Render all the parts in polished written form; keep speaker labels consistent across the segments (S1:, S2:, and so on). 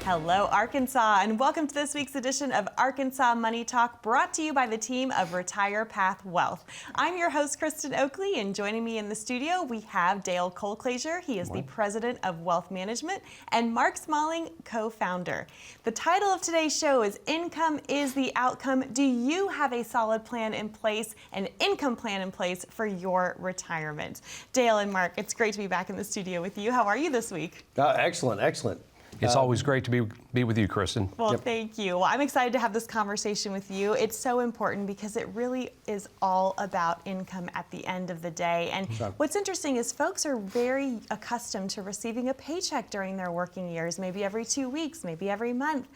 S1: Hello, Arkansas, and welcome to this week's edition of Arkansas Money Talk, brought to you by the team of Retire Path Wealth. I'm your host, Kristen Oakley, and joining me in the studio, we have Dale Colclaser. He is the president of Wealth Management, and Mark Smalling, co-founder. The title of today's show is Income is the Outcome. Do you have a solid plan in place, an income plan in place for your retirement? Dale and Mark, it's great to be back in the studio with you. How are you this week?
S2: Excellent.
S3: It's always great to be with you, Kristen.
S1: Well, Thank you. Well, I'm excited to have this conversation with you. It's so important because it really is all about income at the end of the day. And what's interesting is folks are very accustomed to receiving a paycheck during their working years, maybe every 2 weeks, maybe every month.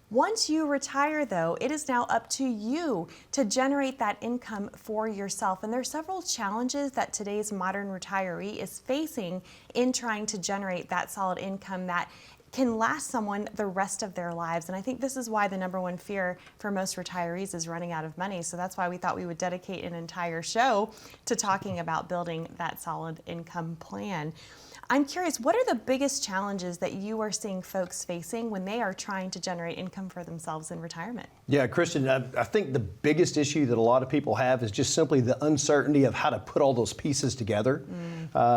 S1: Once you retire, though, it is now up to you to generate that income for yourself. And there are several challenges that today's modern retiree is facing in trying to generate that solid income that can last someone the rest of their lives. And I think this is why the number one fear for most retirees is running out of money. So that's why we thought we would dedicate an entire show to talking about building that solid income plan. I'm curious, what are the biggest challenges that you are seeing folks facing when they are trying to generate income for themselves in retirement?
S2: Yeah, Kristen, I think the biggest issue that a lot of people have is just simply the uncertainty of how to put all those pieces together.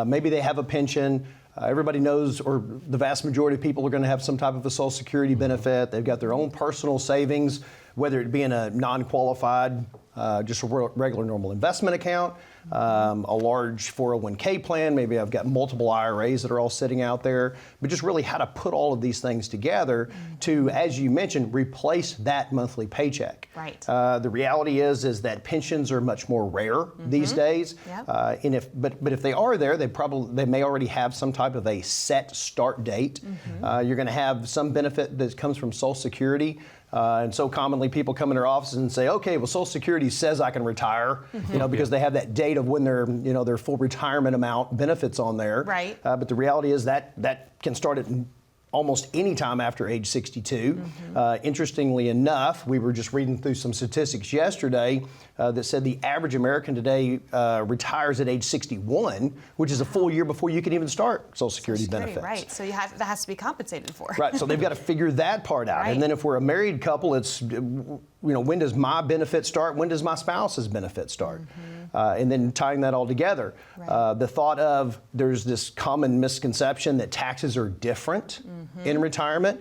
S2: Maybe they have a pension. Everybody knows, or the vast majority of people are going to have some type of a Social Security benefit. They've got their own personal savings, whether it be in a non-qualified, just a regular normal investment account, a large 401k plan. Maybe I've got multiple IRAs that are all sitting out there, but just really how to put all of these things together to, as you mentioned, replace that monthly paycheck.
S1: Right.
S2: The reality is that pensions are much more rare these days.
S1: Yep.
S2: And if they are there, they may already have some type of a set start date. You're going to have some benefit that comes from Social Security. And so commonly people come in their offices and say, okay, well, Social Security says I can retire, because they have that date of when their full retirement amount benefits on there.
S1: Right.
S2: But the reality is that can start at almost any time after age 62. Interestingly enough, we were just reading through some statistics yesterday that said the average American today retires at age 61, which is a full year before you can even start Social Security benefits.
S1: Right, so that has to be compensated for.
S2: Right, so they've got to figure that part out.
S1: Right.
S2: And then if we're a married couple, it's, when does my benefit start? When does my spouse's benefit start? And then tying that all together.
S1: Right.
S2: The thought of there's this common misconception that taxes are different in retirement,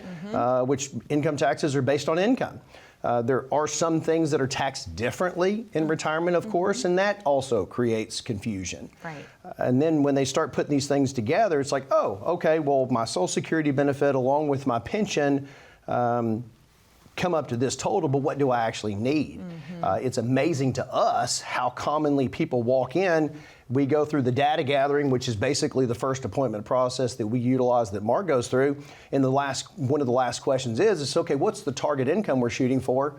S2: which income taxes are based on income. There are some things that are taxed differently in retirement, of course, and that also creates confusion.
S1: Right.
S2: And then when they start putting these things together, it's like, oh, okay, well, my Social Security benefit along with my pension come up to this total, but what do I actually need? It's amazing to us how commonly people walk in. We go through the data gathering, which is basically the first appointment process that we utilize that Mark goes through. And one of the last questions is okay, what's the target income we're shooting for?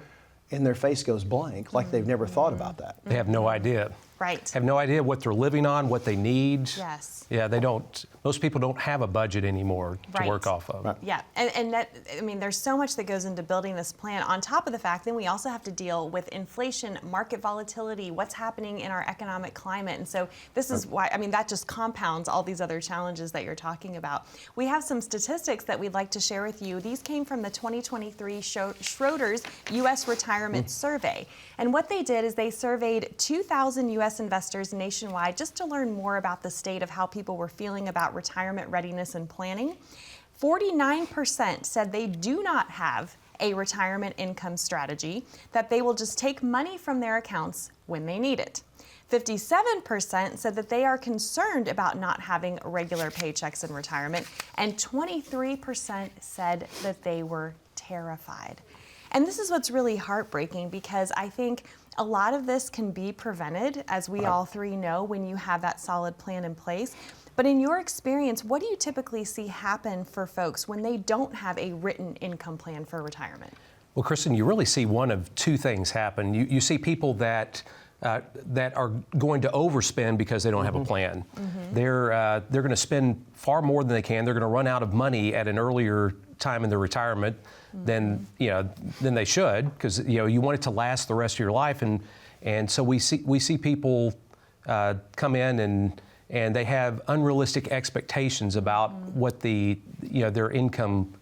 S2: And their face goes blank, like they've never thought about that.
S3: They have no idea.
S1: Right.
S3: Have no idea what they're living on, what they need.
S1: Yes.
S3: Yeah, they don't. Most people don't have a budget anymore to work off of.
S2: Right.
S1: Yeah, and that, there's so much that goes into building this plan. On top of the fact, then we also have to deal with inflation, market volatility, what's happening in our economic climate. And so this is why, that just compounds all these other challenges that you're talking about. We have some statistics that we'd like to share with you. These came from the 2023 Schroders U.S. Retirement Survey. And what they did is they surveyed 2,000 U.S. investors nationwide just to learn more about the state of how people were feeling about retirement readiness and planning. 49% said they do not have a retirement income strategy, that they will just take money from their accounts when they need it. 57% said that they are concerned about not having regular paychecks in retirement, and 23% said that they were terrified. And this is what's really heartbreaking, because I think a lot of this can be prevented, as we all three know, when you have that solid plan in place. But in your experience, what do you typically see happen for folks when they don't have a written income plan for retirement?
S3: Well, Kristen, you really see one of two things happen. You see people that are going to overspend because they don't have a plan. They're going to spend far more than they can. They're going to run out of money at an earlier time in their retirement than they should, because you want it to last the rest of your life, and so we see people come in and they have unrealistic expectations about what their income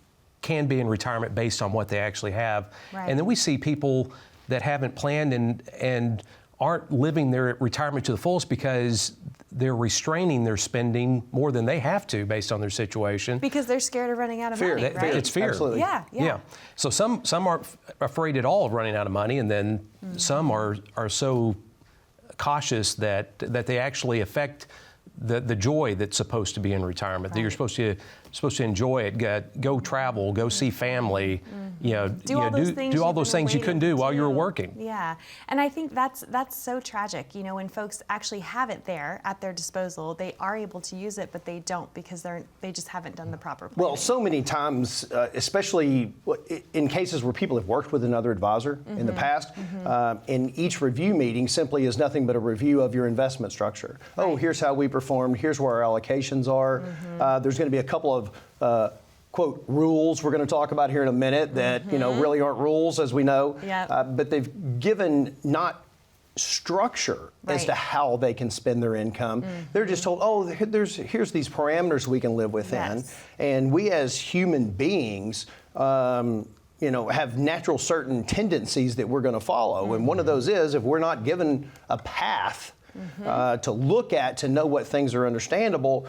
S3: can be in retirement based on what they actually have.
S1: Right.
S3: And then we see people that haven't planned and aren't living their retirement to the fullest because they're restraining their spending more than they have to based on their situation.
S1: Because they're scared of running out of money, right?
S3: It's fear.
S2: Absolutely.
S1: Yeah.
S3: So some aren't afraid at all of running out of money, and then some are so cautious that they actually affect the joy that's supposed to be in retirement. That you're supposed to enjoy it, go travel, go see family,
S1: do
S3: all those things you couldn't do while you were working.
S1: Yeah, and I think that's so tragic. When folks actually have it there at their disposal, they are able to use it, but they don't because they just haven't done the proper planning.
S2: Well, so many times, especially in cases where people have worked with another advisor in the past, in each review meeting simply is nothing but a review of your investment structure. Right. Oh, here's how we performed. Here's where our allocations are. There's going to be a couple of quote rules we're going to talk about here in a minute that really aren't rules, as we know.
S1: Yep.
S2: But they've given not structure as to how they can spend their income. They're just told, oh, here's these parameters we can live within.
S1: Yes.
S2: And we as human beings have natural certain tendencies that we're going to follow. And one of those is if we're not given a path to look at, to know what things are understandable,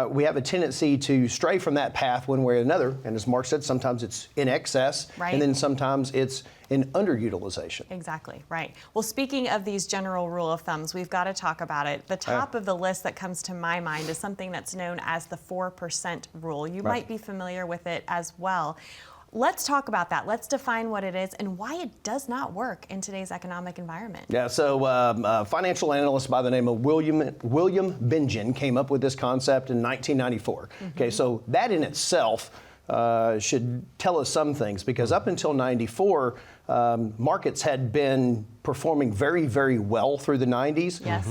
S2: we have a tendency to stray from that path one way or another. And as Mark said, sometimes it's in excess, and then sometimes it's in underutilization.
S1: Exactly, right. Well, speaking of these general rule of thumbs, we've got to talk about it. The top of the list that comes to my mind is something that's known as the 4% rule. You might be familiar with it as well. Let's talk about that. Let's define what it is and why it does not work in today's economic environment. Yeah,
S2: so a financial analyst by the name of William Bengen came up with this concept in 1994. Okay, so that in itself should tell us some things, because up until 94, markets had been performing very, very well through the 90s.
S1: Yes.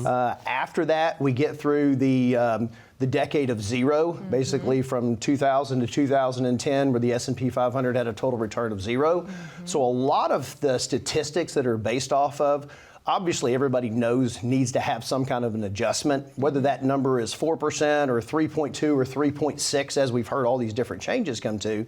S2: After that, we get through the decade of zero, basically from 2000 to 2010, where the S&P 500 had a total return of zero. So a lot of the statistics that are based off of, obviously everybody knows needs to have some kind of an adjustment, whether that number is 4% or 3.2 or 3.6, as we've heard all these different changes come to.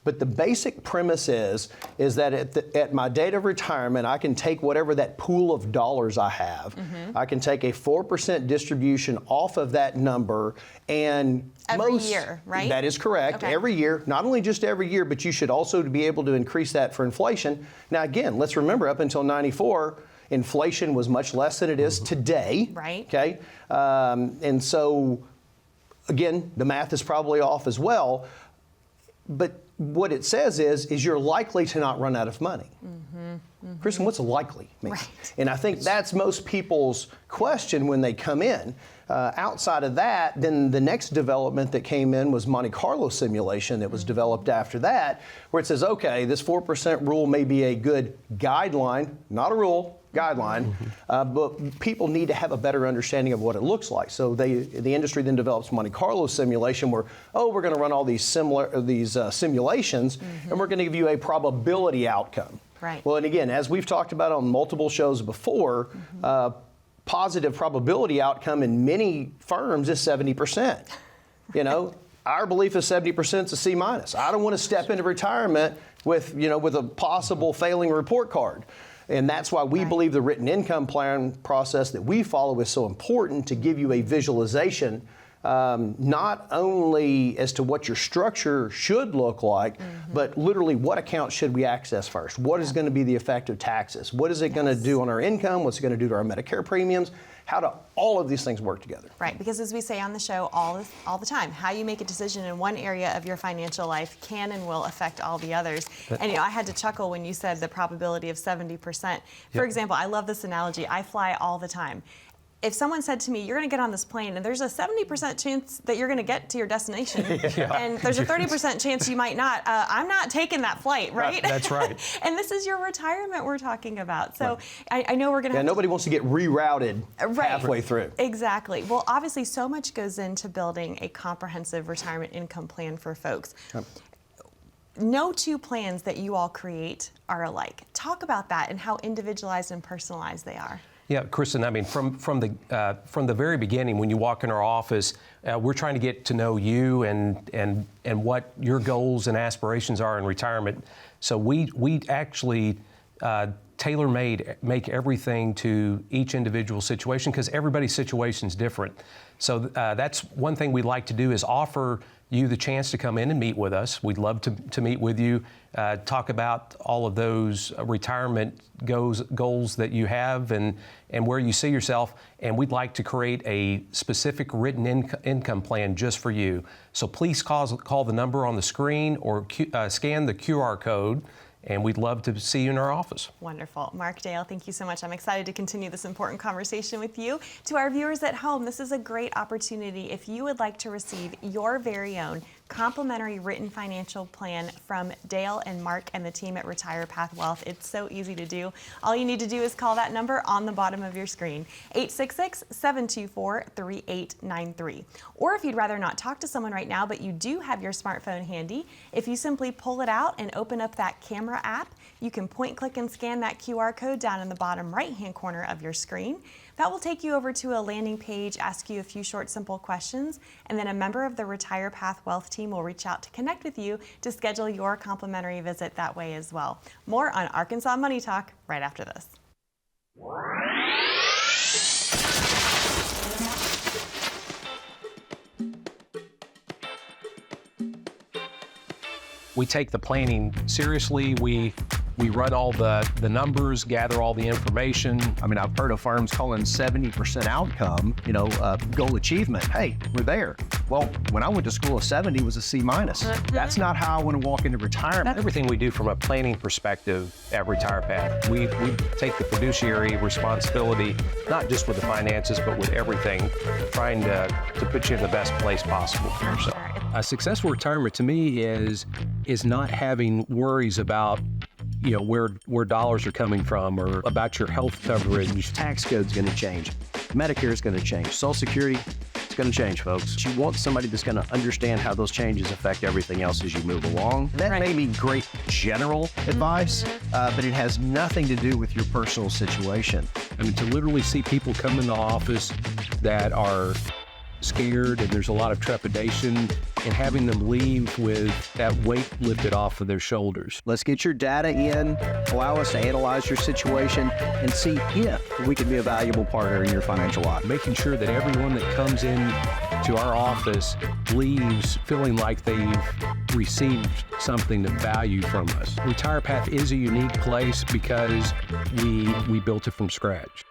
S2: But the basic premise is that at my date of retirement, I can take whatever that pool of dollars I have, I can take a 4% distribution off of that number, and
S1: every year, right?
S2: That is correct.
S1: Okay.
S2: Every year, not only just every year, but you should also be able to increase that for inflation. Now, again, let's remember up until 94, inflation was much less than it is today.
S1: Right.
S2: Okay. And so, again, the math is probably off as well. But what it says is you're likely to not run out of money. Kristen, what's likely mean?
S1: Right.
S2: And I think that's most people's question when they come in. Outside of that, then the next development that came in was Monte Carlo simulation that was developed after that, where it says, okay, this 4% rule may be a good guideline, not a rule, guideline, but people need to have a better understanding of what it looks like. So the industry then develops Monte Carlo simulation, where, we're going to run all these simulations, and we're going to give you a probability outcome.
S1: Right.
S2: Well, and again, as we've talked about on multiple shows before, positive probability outcome in many firms is 70%. Our belief is 70% is a C-. I don't want to step into retirement with a possible failing report card. And that's why we believe the written income plan process that we follow is so important, to give you a visualization, not only as to what your structure should look like, but literally what account should we access first? What is going to be the effect of taxes? What is it going to do on our income? What's it going to do to our Medicare premiums? How do all of these things work together?
S1: Right, because as we say on the show all the time, how you make a decision in one area of your financial life can and will affect all the others. And I had to chuckle when you said the probability of 70%. For example, I love this analogy. I fly all the time. If someone said to me, you're going to get on this plane and there's a 70% chance that you're going to get to your destination, and there's a 30% chance you might not, I'm not taking that flight, right?
S3: That's right.
S1: And this is your retirement we're talking about. So I know we're going to have
S2: nobody wants to get rerouted halfway through.
S1: Exactly. Well, obviously, so much goes into building a comprehensive retirement income plan for folks. No two plans that you all create are alike. Talk about that and how individualized and personalized they are.
S3: Yeah, Kristen, I mean, from the very beginning, when you walk in our office, we're trying to get to know you and what your goals and aspirations are in retirement. So we actually tailor-made make everything to each individual situation, because everybody's situation is different. So that's one thing we like to do, is offer you the chance to come in and meet with us. We'd love to meet with you, talk about all of those retirement goals that you have and where you see yourself. And we'd like to create a specific written income plan just for you. So please call the number on the screen or scan the QR code, and we'd love to see you in our office.
S1: Wonderful. Mark, Dale, thank you so much. I'm excited to continue this important conversation with you. To our viewers at home, this is a great opportunity. If you would like to receive your very own complimentary written financial plan from Dale and Mark and the team at Retire Path Wealth, it's so easy to do. All you need to do is call that number on the bottom of your screen, 866-724-3893. Or if you'd rather not talk to someone right now, but you do have your smartphone handy, if you simply pull it out and open up that camera app, you can point, click, and scan that QR code down in the bottom right-hand corner of your screen. That will take you over to a landing page, ask you a few short, simple questions, and then a member of the Retire Path Wealth team will reach out to connect with you to schedule your complimentary visit that way as well. More on Arkansas Money Talk right after this.
S3: We take the planning seriously. We run all the numbers, gather all the information.
S4: I mean, I've heard of firms calling 70% outcome, goal achievement. Hey, we're there. Well, when I went to school, a 70 was a C minus. That's not how I want to walk into retirement.
S3: Everything we do from a planning perspective at Retire Path, we take the fiduciary responsibility, not just with the finances, but with everything, trying to put you in the best place possible for yourself. A successful retirement to me is not having worries about where dollars are coming from, or about your health coverage.
S4: Tax code's going to change. Medicare is going to change. Social Security, it's going to change, folks. You want somebody that's going to understand how those changes affect everything else as you move along. That may be great general advice, but it has nothing to do with your personal situation.
S3: I mean, to literally see people come in the office that are scared and there's a lot of trepidation, and having them leave with that weight lifted off of their shoulders.
S4: Let's get your data in, allow us to analyze your situation, and see if we can be a valuable partner in your financial life.
S3: Making sure that everyone that comes in to our office leaves feeling like they've received something of value from us. Retire Path is a unique place because we built it from scratch.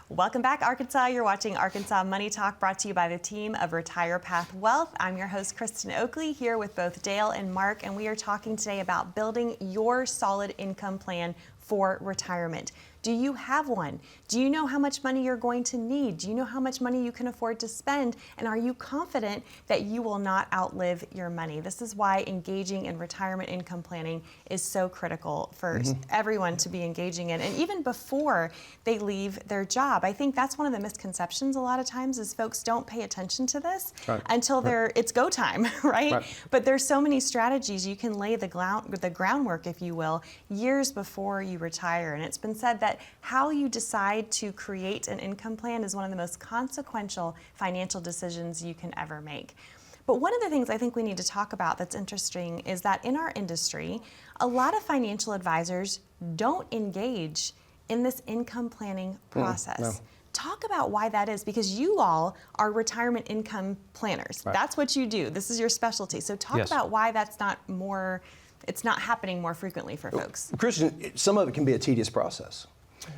S1: Welcome back, Arkansas. You're watching Arkansas Money Talk, brought to you by the team of Retire Path Wealth. I'm your host, Kristen Oakley, here with both Dale and Mark, and we are talking today about building your solid income plan for retirement. Do you have one? Do you know how much money you're going to need? Do you know how much money you can afford to spend? And are you confident that you will not outlive your money? This is why engaging in retirement income planning is so critical for everyone to be engaging in. And even before they leave their job, I think that's one of the misconceptions a lot of times, is folks don't pay attention to this until it's go time, right? But there's so many strategies you can lay the groundwork, if you will, years before you retire. And it's been said that how you decide to create an income plan is one of the most consequential financial decisions you can ever make. But one of the things I think we need to talk about that's interesting is that in our industry, a lot of financial advisors don't engage in this income planning process. Talk about why that is, because you all are retirement income planners. That's what you do. This is your specialty. So talk about why that's it's not happening more frequently for folks.
S2: Christian, some of it can be a tedious process.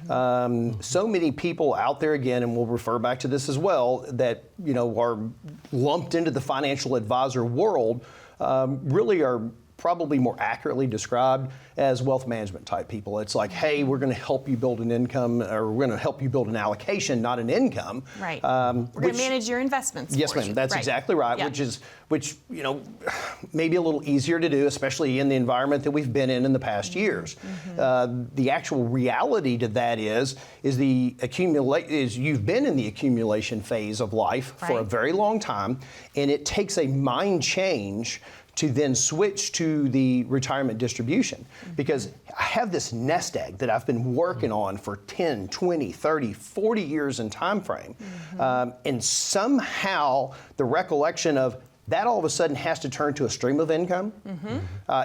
S2: So many people out there, again, and we'll refer back to this as well, that are lumped into the financial advisor world, really are probably more accurately described as wealth management type people. It's like, hey, we're going to help you build an income, or we're going to help you build an allocation, not an income.
S1: Right. We're going to manage your investments.
S2: Yes,
S1: for
S2: ma'am.
S1: you.
S2: That's exactly right.
S1: Yeah.
S2: Which may be a little easier to do, especially in the environment that we've been in the past years. The actual reality to that is you've been in the accumulation phase of life for a very long time, and it takes a mind change to then switch to the retirement distribution. Because I have this nest egg that I've been working on for 10, 20, 30, 40 years in time frame. And somehow the recollection of that all of a sudden has to turn to a stream of income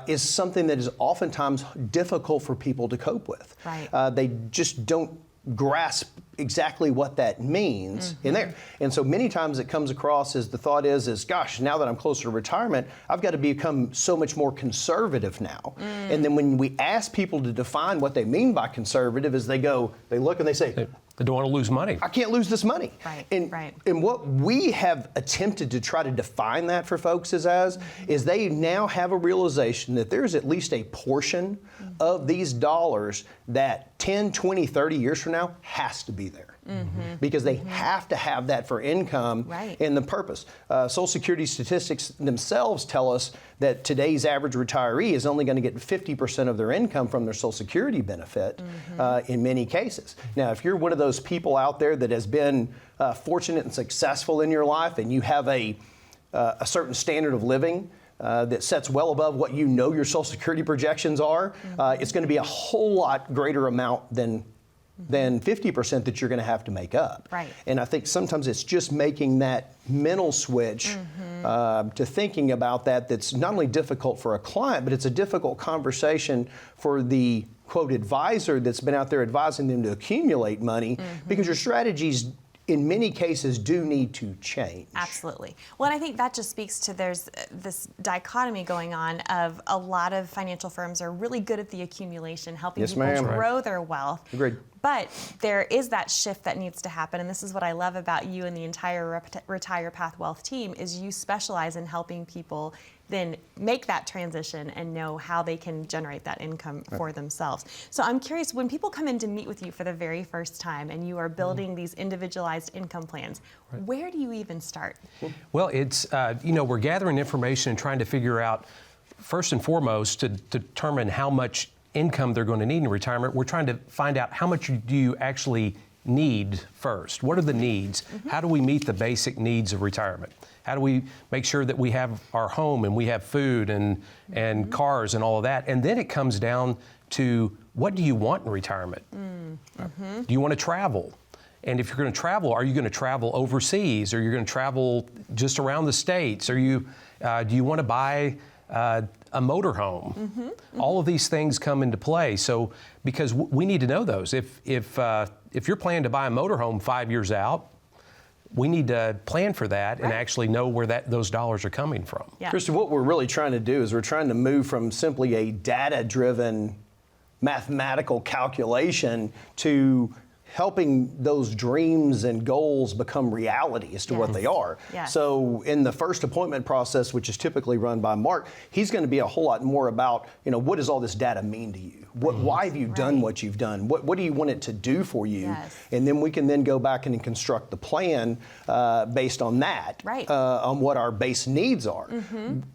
S2: is something that is oftentimes difficult for people to cope with.
S1: Right.
S2: They just don't grasp exactly what that means in there. And so many times it comes across as the thought is gosh, now that I'm closer to retirement, I've got to become so much more conservative now. And then when we ask people to define what they mean by conservative, is they look and they say,
S3: They don't want to lose money.
S2: I can't lose this money.
S1: Right,
S2: And what we have attempted to try to define that for folks is they now have a realization that there's at least a portion of these dollars that 10, 20, 30 years from now has to be there. Because they have to have that for income and the purpose. Social Security statistics themselves tell us that today's average retiree is only going to get 50% of their income from their Social Security benefit in many cases. Now, if you're one of those people out there that has been fortunate and successful in your life, and you have a certain standard of living that sets well above what your Social Security projections are, it's going to be a whole lot greater amount than 50% that you're going to have to make up.
S1: Right.
S2: And I think sometimes it's just making that mental switch to thinking about that's not only difficult for a client, but it's a difficult conversation for the quote advisor that's been out there advising them to accumulate money, because your strategies in many cases do need to change.
S1: Absolutely. Well, and I think that just speaks to there's this dichotomy going on of a lot of financial firms are really good at the accumulation, helping people grow their wealth.
S2: Agreed.
S1: But there is that shift that needs to happen, and this is what I love about you and the entire Retire Path Wealth team is you specialize in helping people then make that transition and know how they can generate that income for themselves. So I'm curious, when people come in to meet with you for the very first time and you are building these individualized income plans, where do you even start?
S3: Well, it's, we're gathering information and trying to figure out, first and foremost, to determine how much income they're going to need in retirement. We're trying to find out how much do you actually need first. What are the needs? How do we meet the basic needs of retirement? How do we make sure that we have our home and we have food and cars and all of that? And then it comes down to, what do you want in retirement? Do you want to travel? And if you're going to travel, are you going to travel overseas? Or you're going to travel just around the States? Or do you want to buy a motorhome? All of these things come into play. So, because we need to know those. If you're planning to buy a motorhome 5 years out, we need to plan for that and actually know where those dollars are coming from.
S1: Yeah.
S2: Krista, what we're really trying to do is we're trying to move from simply a data-driven mathematical calculation to helping those dreams and goals become reality as to what they are.
S1: Yes.
S2: So in the first appointment process, which is typically run by Mark, he's going to be a whole lot more about, what does all this data mean to you? Why have you done what you've done? What do you want it to do for you?
S1: Yes.
S2: And then we can then go back and construct the plan based on that, on what our base needs are.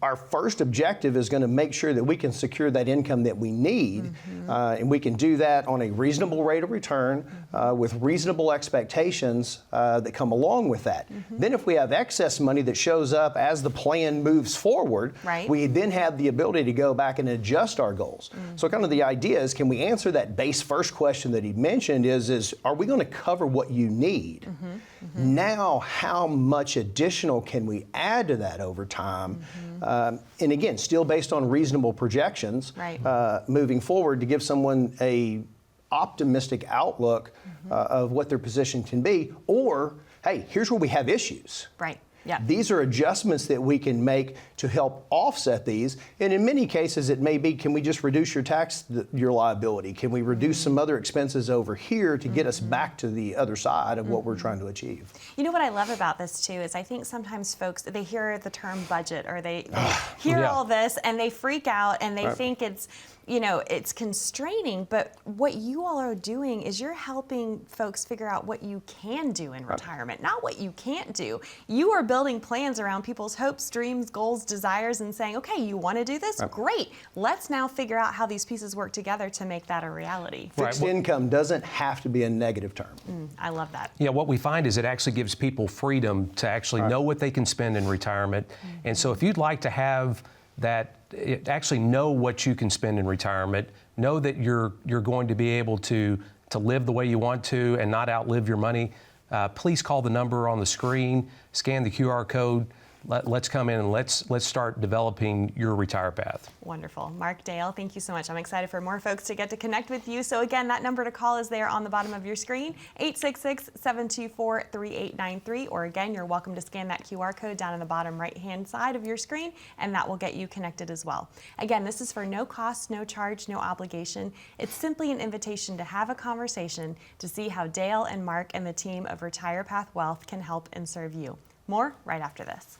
S2: Our first objective is going to make sure that we can secure that income that we need, and we can do that on a reasonable rate of return with reasonable expectations that come along with that. Then if we have excess money that shows up as the plan moves forward, we then have the ability to go back and adjust our goals. So kind of the idea is, can we answer that base first question that he mentioned is are we going to cover what you need? Now, how much additional can we add to that over time? And again, still based on reasonable projections moving forward to give someone a optimistic outlook of what their position can be. Or, hey, here's where we have issues.
S1: Yep.
S2: These are adjustments that we can make to help offset these. And in many cases, it may be, can we just reduce your liability? Can we reduce some other expenses over here to get us back to the other side of what we're trying to achieve?
S1: You know what I love about this too is I think sometimes folks, they hear the term budget or they hear
S3: Yeah.
S1: all this and they freak out and they think it's, you know, it's constraining, but what you all are doing is you're helping folks figure out what you can do in retirement, not what you can't do. You are building plans around people's hopes, dreams, goals, desires, and saying, okay, you want to do this? Great. Let's now figure out how these pieces work together to make that a reality.
S2: Fixed income doesn't have to be a negative term.
S1: I love that.
S3: Yeah, what we find is it actually gives people freedom to actually know what they can spend in retirement. And so if you'd like to have that, actually know what you can spend in retirement, know that you're going to be able to live the way you want to and not outlive your money, please call the number on the screen, scan the QR code. Let's come in and let's start developing your retire path.
S1: Wonderful. Mark, Dale, thank you so much. I'm excited for more folks to get to connect with you. So again, that number to call is there on the bottom of your screen, 866-724-3893. Or again, you're welcome to scan that QR code down on the bottom right-hand side of your screen, and that will get you connected as well. Again, this is for no cost, no charge, no obligation. It's simply an invitation to have a conversation to see how Dale and Mark and the team of Retire Path Wealth can help and serve you. More right after this.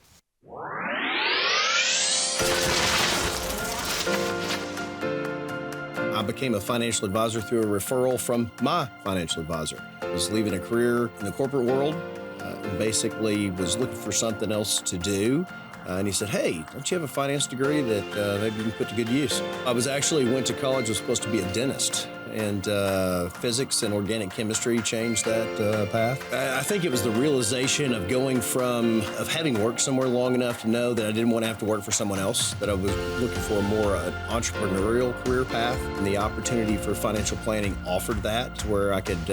S5: I became a financial advisor through a referral from my financial advisor. I was leaving a career in the corporate world and basically was looking for something else to do. And he said, hey, don't you have a finance degree that maybe you can put to good use? I went to college, was supposed to be a dentist. And physics and organic chemistry changed that path. I think it was the realization of of having worked somewhere long enough to know that I didn't want to have to work for someone else, that I was looking for more an entrepreneurial career path. And the opportunity for financial planning offered that, to where I could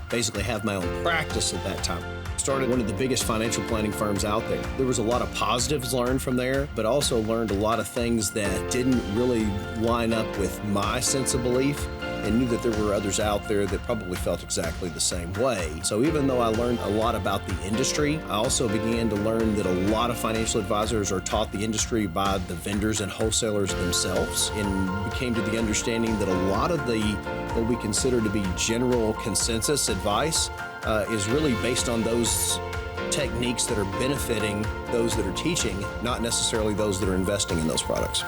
S5: basically have my own practice at that time. Started one of the biggest financial planning firms out there. There was a lot of positives learned from there, but also learned a lot of things that didn't really line up with my sense of belief, and knew that there were others out there that probably felt exactly the same way. So even though I learned a lot about the industry, I also began to learn that a lot of financial advisors are taught the industry by the vendors and wholesalers themselves, and came to the understanding that a lot of what we consider to be general consensus advice is really based on those techniques that are benefiting those that are teaching, not necessarily those that are investing in those products.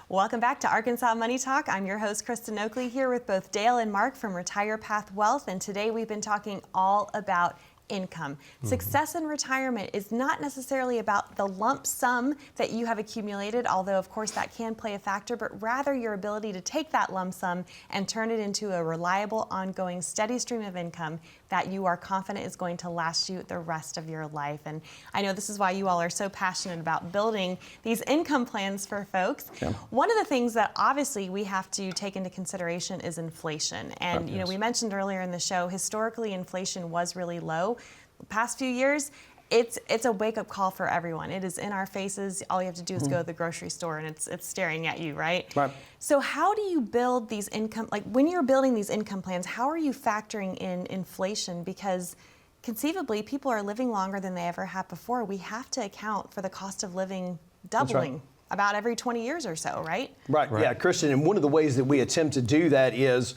S1: Welcome back to Arkansas Money Talk. I'm your host, Kristen Oakley, here with both Dale and Mark from Retire Path Wealth, and today we've been talking all about income. Success in retirement is not necessarily about the lump sum that you have accumulated, although of course that can play a factor, but rather your ability to take that lump sum and turn it into a reliable, ongoing, steady stream of income that you are confident is going to last you the rest of your life. And I know this is why you all are so passionate about building these income plans for folks. Yeah. One of the things that obviously we have to take into consideration is inflation. And you know, we mentioned earlier in the show, historically inflation was really low. The past few years, it's a wake-up call for everyone. It is in our faces. All you have to do is go to the grocery store and it's staring at you, right?
S2: Right.
S1: So how do you build these income, like when you're building these income plans, how are you factoring in inflation? Because conceivably, people are living longer than they ever have before. We have to account for the cost of living doubling about every 20 years or so, right?
S2: Right, yeah, Kristen, and one of the ways that we attempt to do that is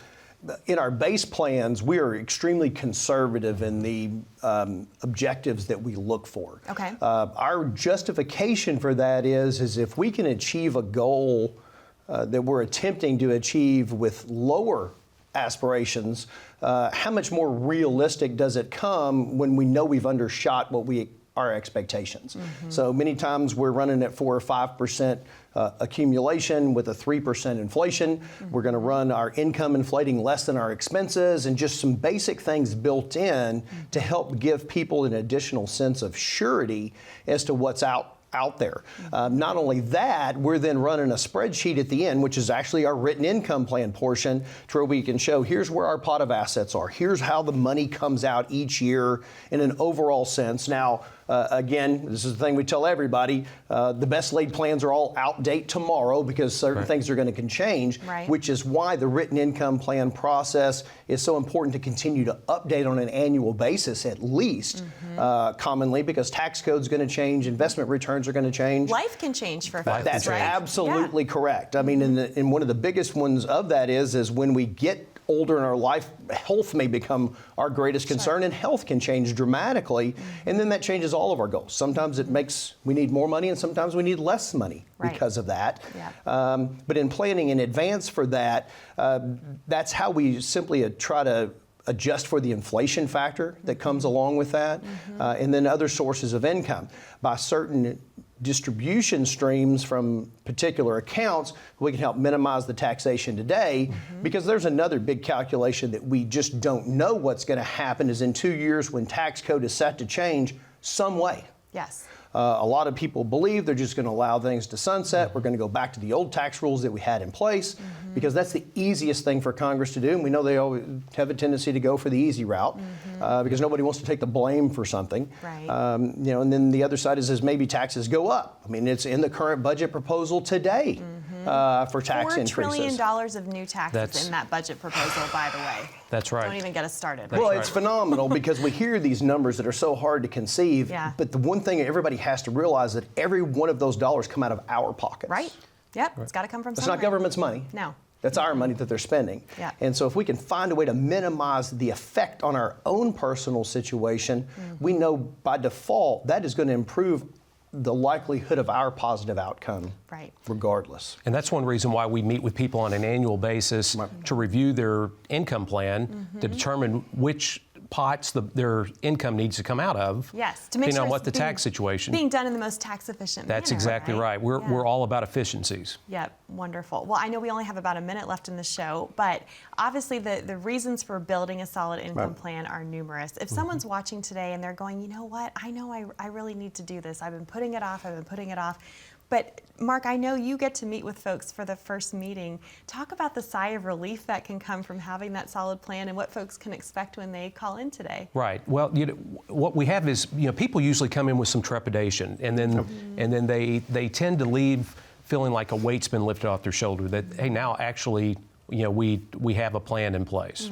S2: in our base plans, we are extremely conservative in the objectives that we look for.
S1: Okay.
S2: Our justification for that is if we can achieve a goal that we're attempting to achieve with lower aspirations, how much more realistic does it come when we know we've undershot our expectations? So many times we're running at 4 or 5% accumulation with a 3% inflation. We're going to run our income inflating less than our expenses, and just some basic things built in to help give people an additional sense of surety as to what's out there. Not only that, we're then running a spreadsheet at the end, which is actually our written income plan portion, to where we can show here's where our pot of assets are, here's how the money comes out each year in an overall sense. Now, again, this is the thing we tell everybody, the best laid plans are all outdate tomorrow because certain things are going to change, which is why the written income plan process is so important to continue to update on an annual basis at least, commonly, because tax code's going to change, investment returns are going to change.
S1: Life can change for folks.
S2: That's
S1: right?
S2: absolutely correct. I mean, and one of the biggest ones of that is when we get older in our life, health may become our greatest concern, and health can change dramatically, and then that changes all of our goals. Sometimes it makes we need more money, and sometimes we need less money because of that. But in planning in advance for that, that's how we simply try to adjust for the inflation factor that comes along with that, and then other sources of income. By certain distribution streams from particular accounts, we can help minimize the taxation today, because there's another big calculation that we just don't know what's going to happen is in 2 years when tax code is set to change some way.
S1: Yes.
S2: A lot of people believe they're just going to allow things to sunset. We're going to go back to the old tax rules that we had in place because that's the easiest thing for Congress to do. And we know they always have a tendency to go for the easy route because nobody wants to take the blame for something. And then the other side is maybe taxes go up. I mean, it's in the current budget proposal today for tax increases.
S1: $4 trillion of new taxes in that budget proposal, by the way.
S3: That's right.
S1: Don't even get us started.
S2: Well, it's phenomenal because we hear these numbers that are so hard to conceive. But the one thing everybody has to realize that every one of those dollars come out of our pockets.
S1: Yep. It's got to come from somewhere.
S2: It's not government's money.
S1: No.
S2: That's our money that they're spending. And so if we can find a way to minimize the effect on our own personal situation, we know by default that is going to improve the likelihood of our positive outcome regardless.
S3: And that's one reason why we meet with people on an annual basis to review their income plan to determine which pots their income needs to come out of.
S1: Yes, to make
S3: depending
S1: sure
S3: on what the
S1: it's
S3: tax situation.
S1: being done in the most tax efficient manner.
S3: That's exactly right. We're all about efficiencies.
S1: Yep, wonderful. Well, I know we only have about a minute left in the show, but obviously the reasons for building a solid income plan are numerous. If someone's watching today and they're going, you know what, I know I really need to do this. I've been putting it off. But Mark, I know you get to meet with folks for the first meeting. Talk about the sigh of relief that can come from having that solid plan and what folks can expect when they call in today.
S3: Right. Well, what we have is, people usually come in with some trepidation, and then they tend to leave feeling like a weight's been lifted off their shoulder. That hey, now actually, we have a plan in place.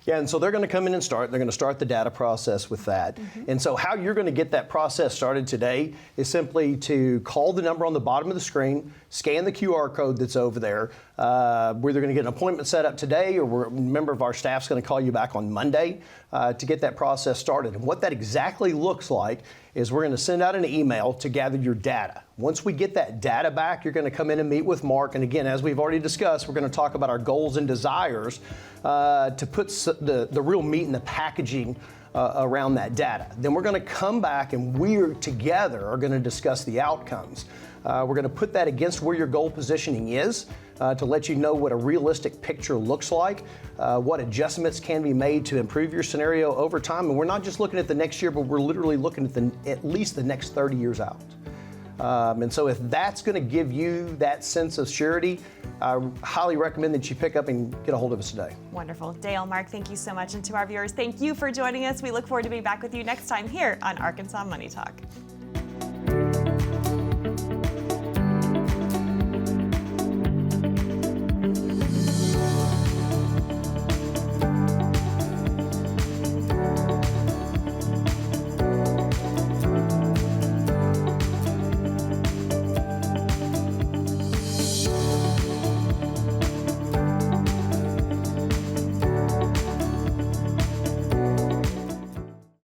S2: Yeah, and so they're going to come in and they're going to start the data process with that. And so how you're going to get that process started today is simply to call the number on the bottom of the screen, scan the QR code that's over there. We're either going to get an appointment set up today, or a member of our staff's going to call you back on Monday to get that process started. And what that exactly looks like is we're going to send out an email to gather your data. Once we get that data back, you're going to come in and meet with Mark. And again, as we've already discussed, we're going to talk about our goals and desires to put the real meat in the packaging around that data. Then we're going to come back and we together are going to discuss the outcomes. We're going to put that against where your goal positioning is to let you know what a realistic picture looks like, what adjustments can be made to improve your scenario over time. And we're not just looking at the next year, but we're literally looking at at least the next 30 years out. And so if that's going to give you that sense of surety, I highly recommend that you pick up and get a hold of us today.
S1: Wonderful. Dale, Mark, thank you so much. And to our viewers, thank you for joining us. We look forward to being back with you next time here on Arkansas Money Talk.